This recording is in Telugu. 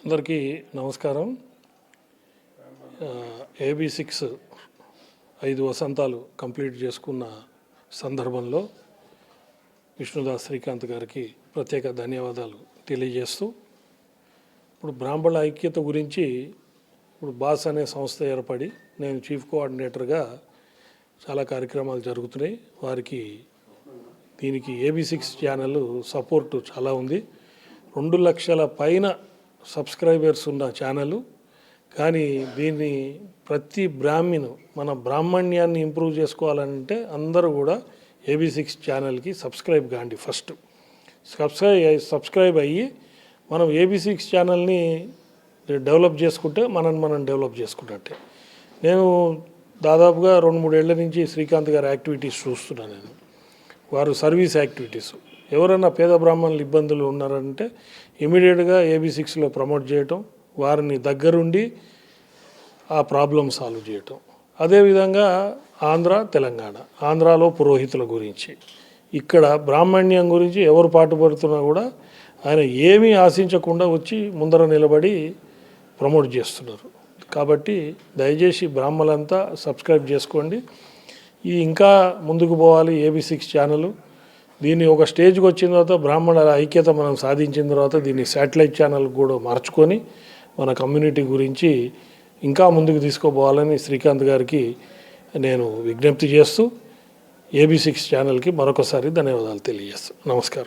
అందరికీ నమస్కారం. AB6 5 వసంతాలు కంప్లీట్ చేసుకున్న సందర్భంలో విష్ణుదాస్ శ్రీకాంత్ గారికి ప్రత్యేక ధన్యవాదాలు తెలియజేస్తూ, ఇప్పుడు బ్రాహ్మణుల ఐక్యత గురించి ఇప్పుడు బాస్ అనే సంస్థ ఏర్పడి నేను చీఫ్ కోఆర్డినేటర్గా చాలా కార్యక్రమాలు జరుగుతున్నాయి. వారికి దీనికి AB6 ఛానల్ సపోర్టు చాలా ఉంది. 2 లక్షల పైన సబ్స్క్రైబర్స్ ఉన్న ఛానల్. కానీ దీన్ని ప్రతి మన బ్రాహ్మణ్యాన్ని ఇంప్రూవ్ చేసుకోవాలంటే అందరూ కూడా AB6 ఛానల్కి సబ్స్క్రైబ్ కాండి. ఫస్ట్ సబ్స్క్రైబ్ అయ్యి మనం AB6 ఛానల్ని డెవలప్ చేసుకుంటే మనం డెవలప్ చేసుకున్నట్టే. నేను దాదాపుగా 2-3 ఏళ్ల నుంచి శ్రీకాంత్ గారి యాక్టివిటీస్ చూస్తున్నాను. నేను వారు సర్వీస్ యాక్టివిటీస్, ఎవరైనా పేద బ్రాహ్మణులు ఇబ్బందులు ఉన్నారంటే ఇమీడియట్గా AB6లో ప్రమోట్ చేయటం, వారిని దగ్గరుండి ఆ ప్రాబ్లం సాల్వ్ చేయటం. అదేవిధంగా తెలంగాణ, ఆంధ్రాలో పురోహితుల గురించి, ఇక్కడ బ్రాహ్మణ్యం గురించి ఎవరు పాటుపడుతున్నా కూడా ఆయన ఏమీ ఆశించకుండా వచ్చి ముందర నిలబడి ప్రమోట్ చేస్తున్నారు. కాబట్టి దయచేసి బ్రాహ్మణులంతా సబ్స్క్రైబ్ చేసుకోండి. ఇది ఇంకా ముందుకు పోవాలి. AB6 ఛానల్ దీన్ని ఒక స్టేజ్కి వచ్చిన తర్వాత బ్రాహ్మణుల ఐక్యత మనం సాధించిన తర్వాత దీన్ని శాటిలైట్ ఛానల్ కూడా మార్చుకొని మన కమ్యూనిటీ గురించి ఇంకా ముందుకు తీసుకుపోవాలని శ్రీకాంత్ గారికి నేను విజ్ఞప్తి చేస్తూ AB6 ఛానల్కి మరొకసారి ధన్యవాదాలు తెలియజేస్తాను. నమస్కారం.